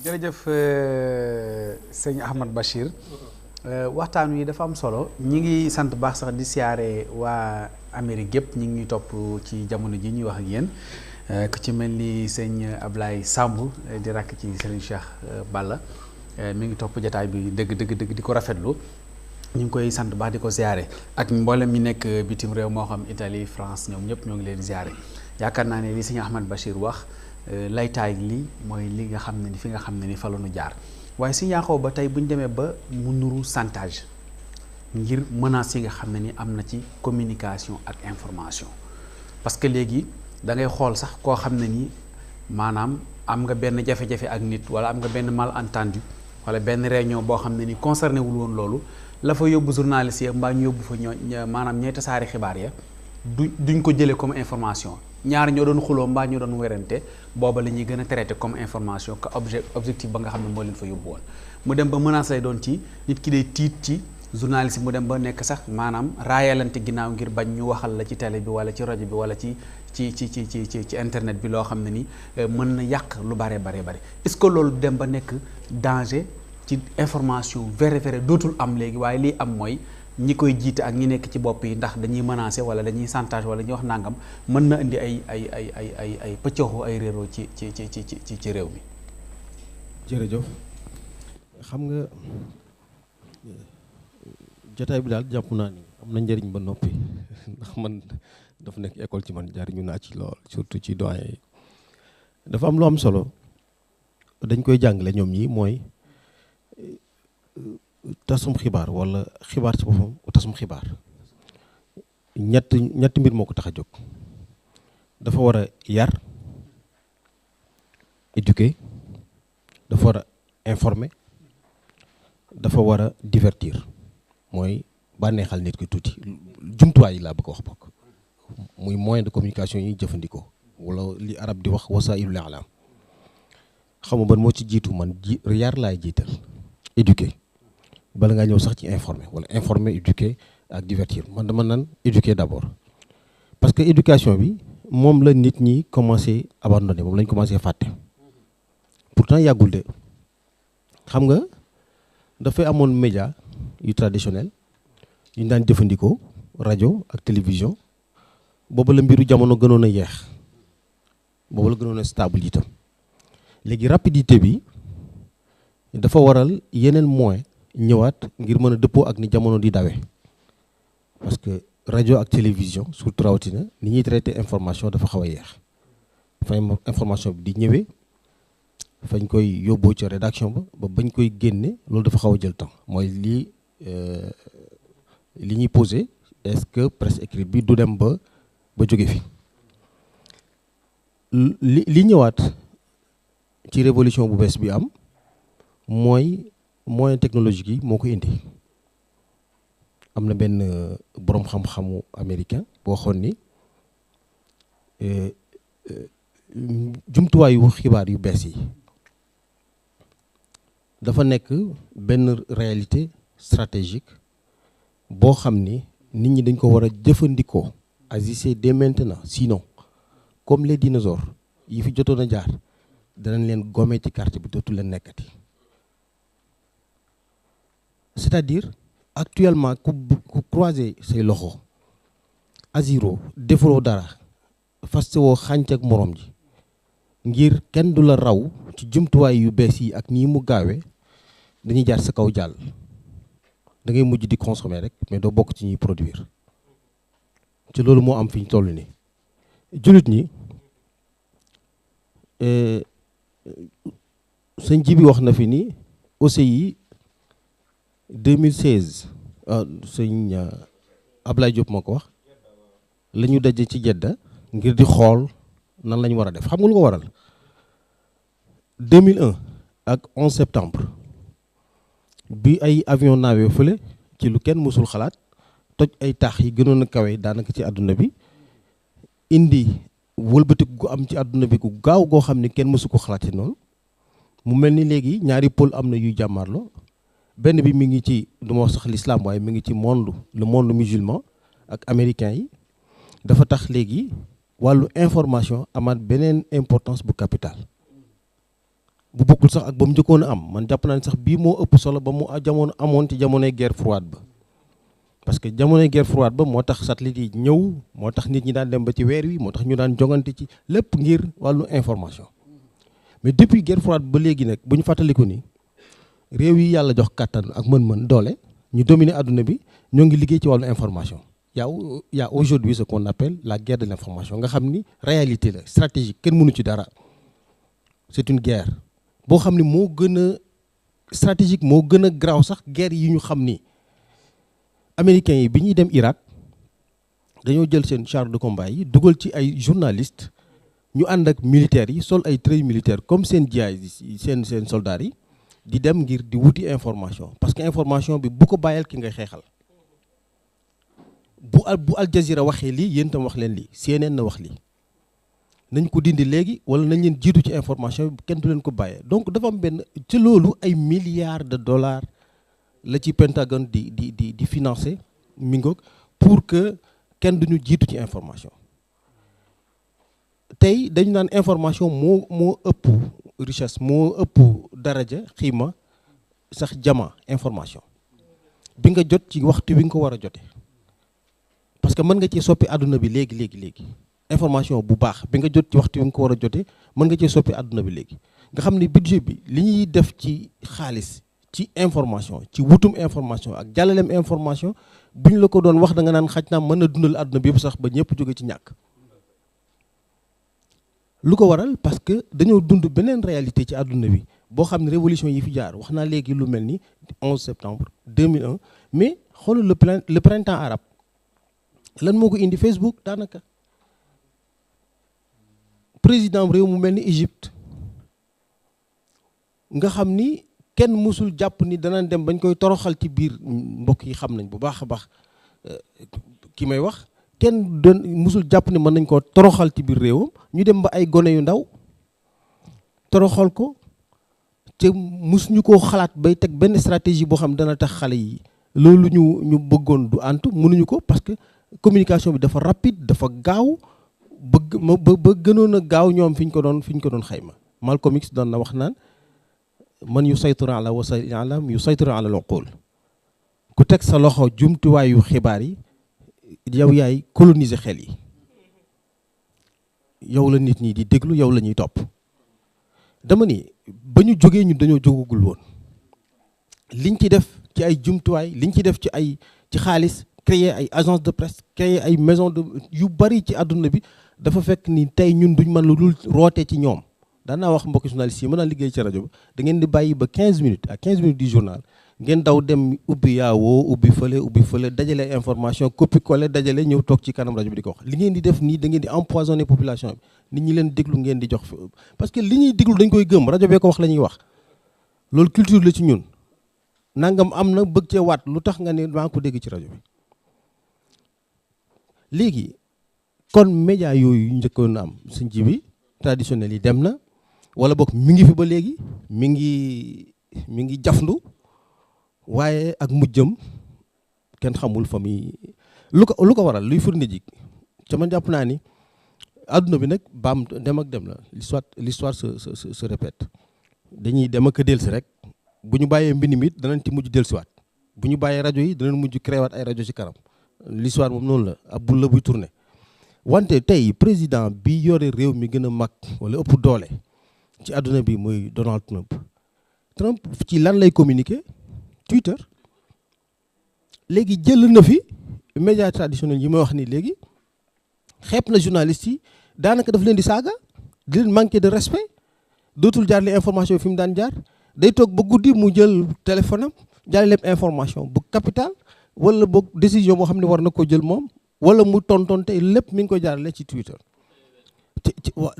jërëjëf sëñ Ahmad Bachir waxtaan wi dafa am solo ñi ngi sant baax sax di siyaare waa Amérique gépp ñi ngi ñuy topp ci jamono ji ñuy wax ak yéen ku ci mel ni sëñ Ablaye Samb di rakk ci sëriñ Cheikh Balla mi ngi topp jataay bi dëgg di ko rafetlu ñu ngi koy sant baax di ko siyaare ak mboolem ñi nekk bitim réew moo xam Italie France ñoom ñëpp ñoo ngi leen siyaare yaakaar naa ne li sëñ Ahmad Bachir wax laytaay li mooy li nga xam ne ni fi nga xam ne ni fa la nu jaar waaye si Yankhoba ba tey bu ñu demee ba mu nuru chantage ngir menaces yi nga xam ne ni am na ci communication ak information parce que léegi da ngay xool sax koo xam ne ni maanaam am nga benn jafe-jafe ak nit wala am nga benn malentendu wala benn réunion boo xam ne ni concerné wul woon loolu la fa yóbbu journaliste yi mbaa ñu yóbbu fa maanaam ñooy tasaari xibaar ya duñ ko jëlee comme information ñaar ñoo doon xuloo mbaa ñoo doon werante booba la ñuy gën a traité comme information que objectif ba nga xam ne moo leen fa yóbbu woon mu dem ba menace lay doon ci nit ki day tiit ci journaliste mu dem ba nekk sax maanaam raayalante ginnaaw ngir bañ ñu waxal la ci télé bi wala ci rajo bi wala ci internet bi loo xam ne ni mën na yàq lu bare est-ce que loolu dem ba nekk danger ci information vrai dootul am léegi waaye lii am mooy ñi koy jiite ak ñi nekk ci bopp yi ndax dañuy menacer wala dañuy chantage wala ñuy wax nangam mën na indi ay pëccoxu ay réeroo ci réew mi. jërëjëf xam nga jotaay bi daal jàpp naa ni am na njëriñ ba noppi ndax man dafa nekk école ci man jariñu naa ci lool surtout ci doyen yi dafa am lu am solo dañ koy jàngale ñoom ñi mooy tasum xibaar wala xibaar ci boppam tasum xibaar ñetti mbir moo ko tax a jóg dafa war a yar éduquer dafa war a informer dafa war a divertir mooy bànneexal nit ki tuuti jumtuwaay yi laa bëgg a wax bokk muy moyen de communication yi jëfandikoo wala li arab di wax wasaa'ilul i'laam xam nga ban moo ci jiitu man yar laay jiital éduquer bala ngaa ñëw sax ci informer wala informer éduquer ak divertir man dama naan éduquer d'abord parce que éducation bi moom la nit ñi commencé abandonné moom lañ commencé fàtte pourtant yàggul de xam nga dafay amoon média yu traditionnel yu ñu daan jëfandikoo rajo ak télévision boobu la mbiru jamono gënoon a yeex boobu la gënoon a stable itam léegi rapidité bi dafa waral yeneen moyens ñëwaat ngir mën a dëppoo ak ni jamono di dawee parce que rajo ak télévision surtout rawatina ni ñuy traité information dafa xaw a yeex dafa information bi di ñëwee fañ koy yóbboo ci rédaction ba bañ koy génne loolu dafa xaw a jël temps mooy li ñuy posé est-ce que presse écrite bi du dem ba jóge fi li ñëwaat ci révolution bu bees bi am mooy moyen technologique yi moo ko indi am na benn boroom xam-xamu américain boo xoon ni jumtuwaayu xibaar yu bees yi dafa nekk benn réalité stratégique boo xam ni nit ñi dañ ko war a jëfandikoo agissez dès maintenant sinon comme les dinosaures yi fi jotoon a jaar danañ leen gommer ci carte bi dootu leen nekkati c'est-à-dire actuellement ku croiser say loxo aziro defuloo dara faste woo xànc ak morom ji ngir kenn du la raw ci jumtuwaay yu bees yi ak nii mu gaawee dañuy jaar sa kaw jàll da ngay mujj di consommer rek mais doo bokk ci ñuy produire ci loolu moo am fi ñu toll nii jullit ñi sëñ ji bi wax na fi ni OCI 2016 sëñ Ablaye Diop moo ko wax la ñu daje ci Jedda ngir di xool nan la ñu war a def xam nga lu ko waral 2001 ak 11 septembre bi ay avion naawee fële ci lu kenn mësul xalaat toj ay taax yi gënoon a kawe daanaka ci àdduna bi indi wëlbatiku gu am ci àdduna bi ku gaaw goo xam ne kenn mësu ko xalaati noonu mu mel ni léegi ñaari pôle am na yuy jàmmaarloo benn bi mi ngi ci du ma wax sax l'islam waaye mi ngi ci le monde musulman ak américain yi dafa tax léegi wàllu information amaat beneen importance bu capital bu bokkul sax ak ba mu njëkkoon a am man jàpp naa ne sax bii moo ëpp solo ba mu jamono amoon ci jamonoy guerre froide ba parce que jamonoy guerre froide ba moo tax satellite yi ñëw moo tax nit ñi daan dem ba ci weer wi moo tax ñu daan jongante ci lépp ngir wàllu information mais depuis guerre froide ba léegi nag bu ñu fàttaliku ni réew yi yàlla jox kàttan ak mën-mën doole ñu dominer àdduna bi ñoo ngi liggéey ci wàllu information y a aujourd'hui ce qu'on appelle la guerre de l'information nga xam ni réalité la stratégique kenn mënu ci dara c'est une guerre boo xam ni moo gën a stratégique moo gën a garaaw sax guerre yi ñu xam ni américains yi bi ñuy dem Irak dañoo jël seen char de combat yi dugal ci ay journalistes ñu ànd ak militaires yi sol ay tenue militaire comme seen jiyaay seen soldats yi di dem ngir di wuti information parce que information bi bu ko bàyyal ki ngay xeexal bu Al Jazeera waxee lii yéen tam wax leen lii CNN na wax lii nañ ko dindi léegi wala nañ leen jiitu ci information bi kenn du leen ko bàyyee donc dafa am benn ci loolu ay milliards de dollars la ci Pentagone di financer mi ngoog pour que kenn duñu jiitu ci information tey dañu naan information moo ëpp richesse moo ëpp daraja xiima sax jama information bi nga jot ci waxtu bi nga ko war a jote parce que mën nga ci soppi àdduna bi léegi information bu baax bi nga jot ci waxtu bi nga ko war a jote mën nga ci soppi àdduna bi léegi nga xam ne budget bi li ñuy def ci xaalis ci information ci wutum information ak jàllaleem information bu ñu la ko doon wax da nga naan xaj naa mën na dundal àdduna bi yëpp sax ba ñëpp jóge ci ñàkk lu ko waral parce que dañoo dund beneen réalité ci àdduna bi boo xam ne révolution yi fi jaar wax naa léegi lu mel ni 11 septembre 2001 mais xoolal le printemps arabe lan moo ko indi Facebook daanaka président réew mu mel ni Égypte nga xam ni kenn mësul jàpp ni danañ dem bañ koy toroxal ci biir mbokk yi xam nañ bu baax a baax ki may wax kenn doon mësul jàpp ni mën nañ koo toroxal ci biir réewam ñu dem ba ay gone yu ndaw toroxal ko te mësuñu koo xalaat bay teg benn stratégie boo xam dana tax xale yi loolu ñu bëggoon du antu mënuñu ko parce que communication bi dafa rapide dafa gaaw ba gënoon a gaaw ñoom fi ñu ko doon xayma Malcolm X doon na wax naan man yu sayturu ala wasa'il i'lam yu sayturu ala al-uqul ku teg sa loxo jumtuwaayu xibaar yi yow yaay coloniser xel yi yow la nit ñi di déglu yow la ñuy topp dama ni ba ñu jógee ñu dañoo jógagul woon liñ ci def ci ay jumtuwaay liñ ci def ci xaalis créer ay agence de presse créer ay maison de yu bari ci àdduna bi dafa fekk ni tey ñun duñ mën lu dul rootee ci ñoom daanaa wax mbokki journaliste yi mën naa liggéey ci rajo bi da ngeen di bàyyi ba 15 minutes à 15 minutes du journal ngeen daw dem ubbi yaawoo ubbi fële dajale information copie collé dajale ñëw toog ci kanam rajo bi di ko wax li ngeen di def nii da ngeen di empoisonner population bi nit ñi leen déglu ngeen di jox parce que li ñuy déglu dañ koy gëm rajo bee ko wax la ñuy wax loolu culture la ci ñun nangam am na bëgg cee waat lu tax nga ne maa ko dégg ci rajo bi léegi kon média yooyu njëkkoon na am suñ ji bi traditionnel yi dem na wala boog mi ngi fi ba léegi mi ngi jafndu waaye ak mujjëm kenn xamul fa muy lu ko waral luy firnde ji ca man jàpp naa ni àdduna bi nag baam dem ak dem la l'histoire se répète dañuy dem ak dellusi rek bu ñu bàyyee mbind mi danañ ci mujj dellusiwaat bu ñu bàyyee rajo yi danañ mujj créé waat ay rajo ci kanam l'histoire moom noonu la ab bul la buy tourné wante tey président bi yore réew mi gën a mag wala ëpp doole ci àdduna bi muy Donald Trump ci lan lay communiquer Twitter léegi jël na fi médias traditionnels yi may wax ni léegi xeeb na journalistes yi daanaka daf leen di saaga di leen manquer de respect dootul jaar li information fi mu daan jaar day toog ba guddi mu jël téléphone am jaarale lépp information bu capital wala boog décision boo xam ne war na ko jël moom wala mu tontonte lépp mi ngi koy jaarale ci Twitter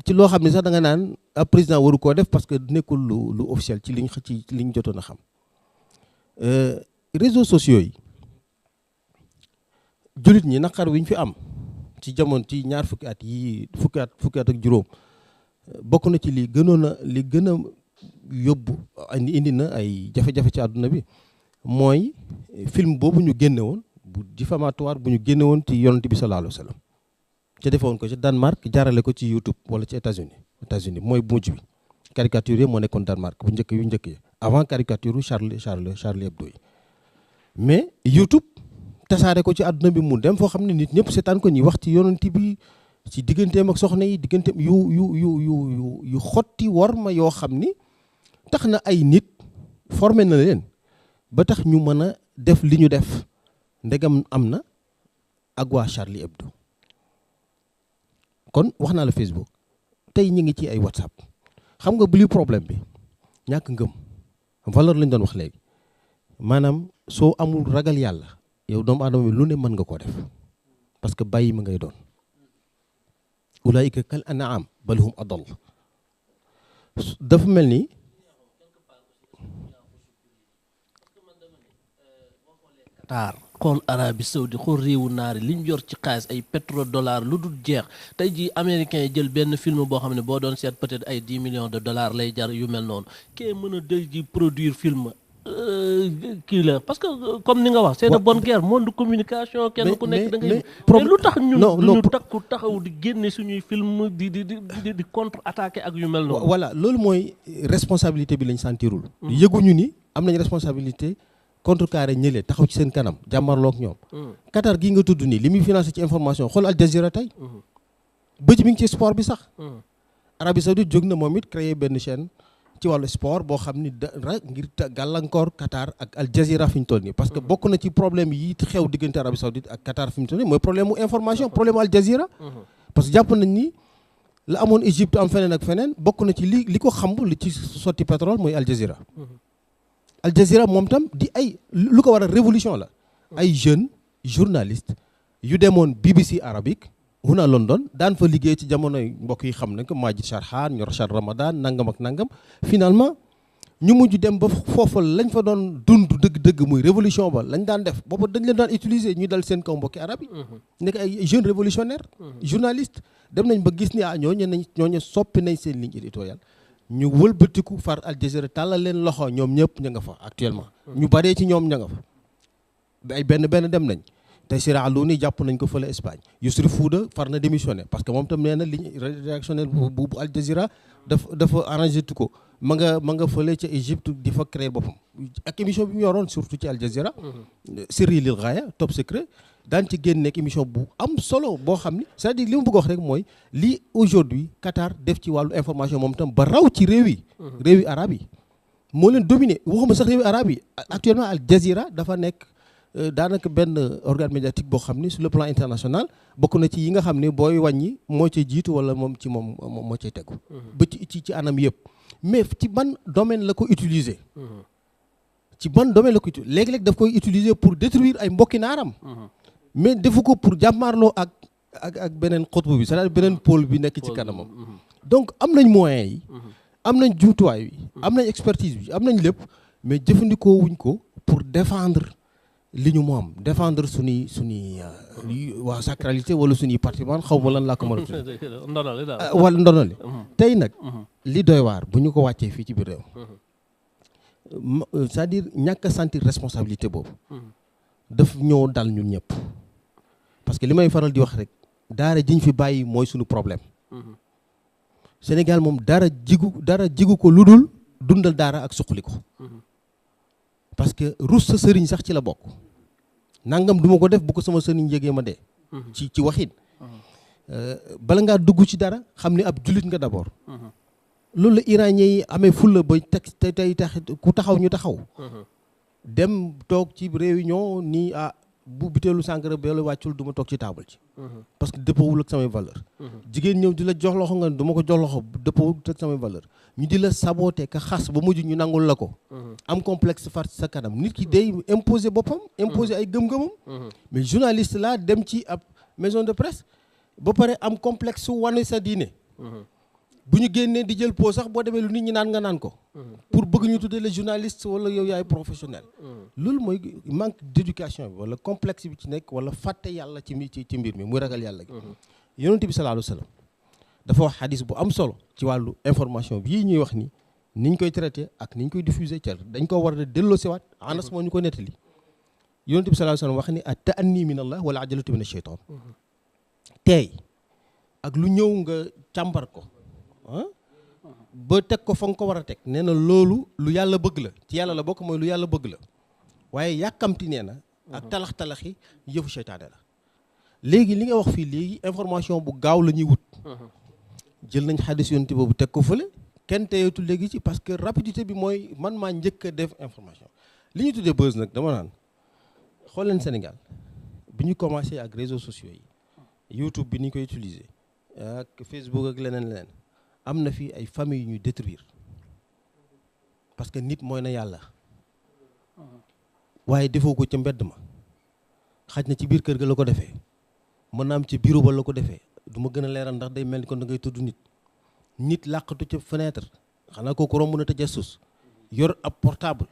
ci loo xam ne sax da nga naan ab président waru koo def parce que nekkul lu officiel ci liñ jotoon a xam réseaux sociaux yi jullit ñi naqar wi ñu fi am ci jamono ci ñaar fukki at ak juróom bokk na ci li gën a yóbbu indi na ay jafe-jafe ci àdduna bi mooy film boobu ñu génne woon bu diffamatoire bu ñu génne woon ci yonent bi sallallahu alayhi wa sallam ca defoon ko ci Danemark jaarale ko ci YouTube wala ci États-Unis mooy bu mujj bi caricature yi moo nekkoon Danemark bu njëkk yu njëkk yi avant caricature Charlie Hebdo yi mais YouTube tasaare ko ci àdduna bi mu dem foo xam ne nit ñëpp seetaan ko ñuy wax ci yonent bi ci digganteem ak soxna yi digganteem yu xotti war ma yoo xam ni tax na ay nit formé na leen ba tax ñu mën a def li ñu def ndegam am na ak waa Charlie Hebdo kon wax naa la Facebook tey ñu ngi ci ay WhatsApp xam nga bu li problème bi ñàkk ngëm valeur lañ doon wax léegi maanaam soo amul ragal yàlla yow doomu aadama bi lu ne mën nga koo def parce que bàyyi ma ngay doon ulaayika kal anaam bal hum adall dafa mel ni Qatar xool Arabie Saoudi xool réewu naari li ñu yor ci xaalis ay pétrodollar lu dul jeex tey jii américains yi jël benn film boo xam ne boo doon seet peut-être ay 10 millions de dollars lay jar yu mel noonu kee mën a tey jii produire film kii la parce que comme ni nga wax c'est de bonne guerre monde communication kenn ku nekk da ngay mais lu tax ñun ñu takku taxaw di génne suñuy film di contre attaquer ak yu mel noonu voilà loolu mooy responsabilité bi lañ sentirul yëguñu ni am nañ responsabilité contrecarré ñële taxaw ci seen kanam jàmmarloog ñoom Qatar gii nga tudd nii li muy financé ci information xool Al Jazeera tey bëj mi ngi ci sport bi sax Arabie Saoudite jóg na moom it créé benn chaîne ci wàllu sport boo xam ni dara ngir gàllankoor Qatar ak Al Jazeera fi ñu toll nii parce que bokk na ci problème yi xew diggante Arabie Saoudite ak Qatar fi ñu toll nii mooy problème mu information problème Al Jazeera parce que jàpp nañ ni la amoon Égypte am feneen ak feneen bokk na ci li ko xamb li ci sotti pétrole mooy Al Jazeera Al Jazeera moom tam di ay lu ko war a révolution la ay jeunes journalistes yu demoon BBC arabique huna London daan fa liggéey ci jamonoy mbokk yi xam nañ ko Majid Sharhan ñor Rachad Ramadan nangam ak nangam finalement ñu mujj dem ba foofu lañ fa doon dund dëgg-dëgg muy révolution ba lañ daan def boobu dañ leen daan utiliser ñu dal seen kaw mbokki arab yi nekk ay jeunes révolutionnaires journalistes dem nañ ba gis ni ñooñu soppi nañ seen ligne éditoriale ñu wëlbatiku far Al Jazeera tàllal leen loxo ñoom ñëpp ña nga fa actuellement ñu baree ci ñoom ña nga fa ay benn dem nañ tey Sira Alouni jàpp nañ ko fële Espagne Youssouf Fouda far na démissionné parce que moom tam nee na ligne rédactionnelle bu Al Jazeera dafa arrangé tu ko ma nga fële ca Égypte di fa créer boppam ak émission bi mu yoroon surtout ci Al Jazeera Sirri lil Ghaya top secret daan ci génn nekk émission bu am solo boo xam ni c'est-à-dire li ma bëgg wax rek mooy lii aujourd'hui Qatar def ci wàllu information moom tam ba raw ci réew yi arab yi moo leen dominé waxuma sax réew yi arab yi actuellement Al Jazeera dafa nekk daanaka benn organe médiatique boo xam ni sur le plan international bokk na ci yi nga xam ne booy wàññi moo cay jiitu wala moom moo cay tegu ba ci anam yëpp mais ci ban domaine la ko utiliser léeg-léeg daf koy utiliser pour détruire ay mbokki naaram mais defu ko pour jàmmaarloo ak beneen xutbu bi c'est-à-dire beneen pôle bi nekk ci kanamam donc am nañ moyens yi am nañ jumtuwaay yi am nañ expertise bi am nañ lépp mais jëfandikoo wuñ ko pour défendre li ñu moom défendre suñuy waa sacralité wala suñuy patrimoine xaw ma lan laa ko mën a tudd wala ndonali tey nag li doy waar bu ñu ko wàccee fii ci biir réew c'est-à-dire ñàkk a sentir responsabilité boobu daf ñoo dal ñun ñëpp parce que li may faral di wax rek daara jiñ fi bàyyi mooy suñu problème Sénégal moom dara jigu ko lu dul dundal daara ak suqali ko parce que rus sa sëriñ sax ci la bokk nangam duma ko def bu ko sama sëriñ yégee ma dee ci waxin bala ngaa dugg ci dara xam ne ab jullit nga d'abord loolu la iranien yi amee fulla ba tey tax ku taxaw ñu taxaw dem toog ci réunion nii bu biteelu sàngara ba la wàccul du ma toog ci taabal ci parce que dëppoowul ak samay valeur jigéen ñëw di la jox loxo nga du ma ko jox loxo dëppoowul ak samay valeur ñu di la saboter ka xas ba mujj ñu nangul la ko am complexe far sa kanam nit ki day imposer boppam imposer ay gëm-gëmam mais journaliste la dem ci ab maison de presse ba pare am complexe su wane sa diine bu ñu génnee di jël pause sax boo demee lu nit ñi naan nga naan ko pour bëgg ñu tuddee les journalistes wala yow yaay professionnel loolu mooy manque d'éducation bi wala complexe bi ci nekk wala fàtte yàlla ci mbir mi muy ragal yàlla gi yonent bi sallallahu alayhi wa sallam dafa wax xadis bu am solo ci wàllu information bii ñuy wax ni niñ koy traité ak niñ koy diffuser ca dañ ko war a delloosiwaat Anas moo ñu ko nettali yonent bi sallallahu alayhi wa sallam wax ni at-ta'anni min Allah wala ajalatu min ash-shaytan teey ak lu ñëw nga càmbar ko ba teg ko fa nga ko war a teg nee na loolu lu yàlla bëgg la ci yàlla la bokk mooy lu yàlla bëgg la waaye yàkkamti nee na ak talax-talaxi yëfu seytaane la léegi li nga wax fii léegi information bu gaaw la ñuy wut jël nañ xadis yonent boobu teg ko fële kenn teyeetu léegi ci parce que rapidité bi mooy man maa njëkk a def information li ñu tuddee buzz nag dama naan xool leen Sénégal bi ñu commencé ak réseaux sociaux yi YouTube bi ni ñu koy utiliser ak Facebook ak leneen am na fi ay famille yu ñuy détruire parce que nit mooy na yàlla waaye defoo ko ca mbedd ma xaj na ci biir kër ga la ko defee mën na am ci bureau ba la ko defee du ma gën a leeral ndax day mel ni kon da ngay tudd nit làqatu ca fenêtre xanaa kooku romb na te jasus yor ab portable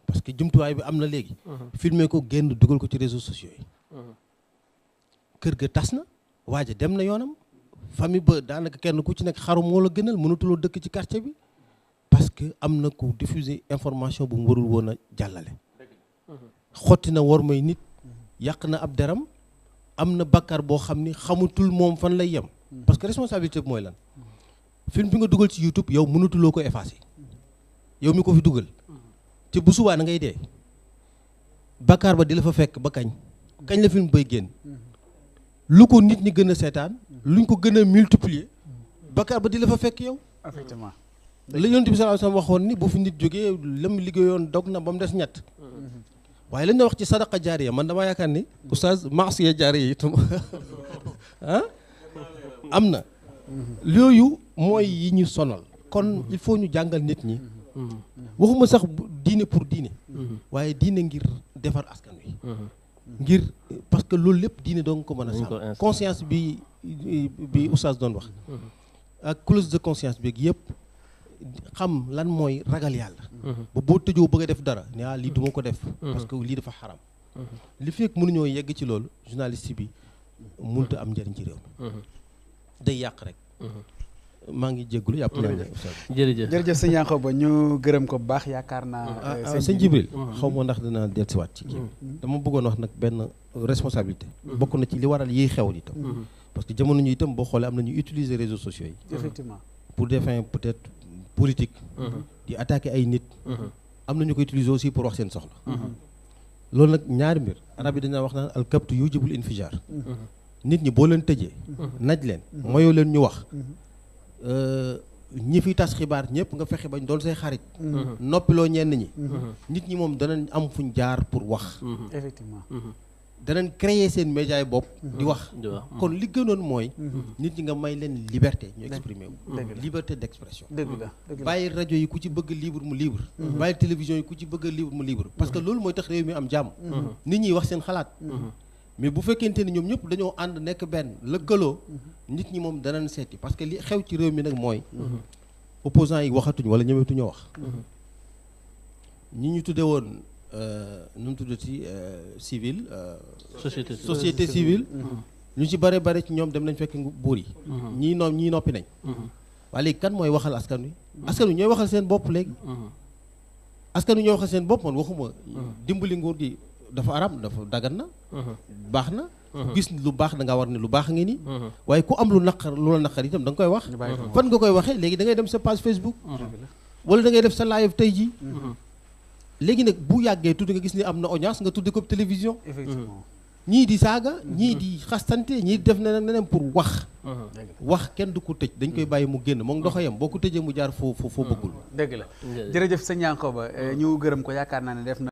parce que jumtuwaay bi am na léegi filmer ko génn dugal ko ci réseaux sociaux yi kër ga tas na waaja dem na yoonam famille ba daanaka kenn ku ci nekk xaru moo la gënal mënatuloo dëkk ci quartier bi parce que am na ku diffuser information bu mu warul woon a jàllale xotti na war may nit yàq na ab deram am na bakkar boo xam ni xamutul moom fan lay yem parce que responsabilité bi mooy lan film bi nga dugal ci YouTube yow mënatuloo ko effacer yow mi ko fi dugal te bu subaa na ngay dee bakkar ba di la fa fekk ba kañ la film bay génn lu ko nit ñi gën a seetaan luñ ko gën a multiplier bakkar ba di la fa fekk yow effectivement la Yonent bi sallallahu alayhi wasallam waxoon ni bu fi nit jógee lam liggéeyoon dog na ba mu des ñett waaye lañ na wax ci sadaqa jaariya man damaa yaakaar ni oustaz maasiya jaariya itam am na yooyu mooy yi ñu sonal kon il faut ñu jàngal nit ñi waxuma sax diine pour diine waaye diine ngir defar askan wi ngir parce que loolu lépp diine doo nga ko mën a sàmm conscience bi oustaz doon wax ak clause de conscience bi yëpp xam lan mooy ragal yàlla ba boo tëjoo bëgg a def dara ne lii duma ko def parce que lii dafa xaram li fekk mënuñoo yegg ci loolu journaliste bi mënut a am njëriñ ci réew mi day yàq rek maa ngi jéggulu yàpp naa ne jërëjëf sëñ Yankhoba ñu gërëm ko bu baax yaakaar naa sëñ Jibril xaw ma ndax dina dellusiwaat ci kii dama bëggoon wax nag benn responsabilité bokk na ci li waral yiy xew itam parce que jamono ñu itam boo xoolee am na ñu utiliser réseaux sociaux yi effectivement pour des fins peut-être politique di attaquer ay nit am na ñu ko utiliser aussi pour wax seen soxla loolu nag ñaari mbir arab yi dañaa wax naan al kabtu yujibul infijar nit ñi boo leen tëjee naj leen mayoo leen ñu wax ñi fi tas xibaar ñëpp nga fexe bañ doon say xarit noppiloo ñenn ñi nit ñi moom danañ am fuñ jaar pour wax effectivement danañ créer seen média yi bopp di wax kon li gënoon mooy nit ñi nga may leen liberté ñu exprimer wu liberté d'expression bàyyi rajo yi ku ci bëgg libre mu libre bàyyi télévision yi ku ci bëgg libre mu libre parce que loolu mooy tax réew mi am jàmm nit ñi wax seen xalaat mais bu fekkente ni ñoom ñëpp dañoo ànd nekk benn lëkkaloo nit ñi moom danañ seeti parce que li xew ci réew mi nag mooy opposants yi waxatuñ wala ñëwetuñoo wax ñi ñu tudde woon nu mu tuddati civil société civile ñu ci bare bare ci ñoom dem nañ fekk buur yi ñii noppi nañ waaye léegi kan mooy waxal askan wi ñooy waxal seen bopp léegi askan wi ñooy waxal seen bopp man waxuma dimbali nguur gi dafa arab dafa dagan na baax na gis lu baax da nga war ne lu baax ngi nii waaye ku am lu la naqar itam da nga koy wax fan nga koy waxee léegi da ngay dem sa page Facebook wala da ngay def sa live tey jii léegi nag bu yàggee tuuti nga gis ni am na audience nga tudde ko télévision effectivement ñii di saaga ñii di xastante ñii di def neneen pour wax kenn du ko tëj dañ koy bàyyi mu génn moom doxayam boo ko tëjee mu jaar foo bëggul dëgg la jërëjëf sëñ Yankhoba ñu gërëm ko yaakaar naa ne def na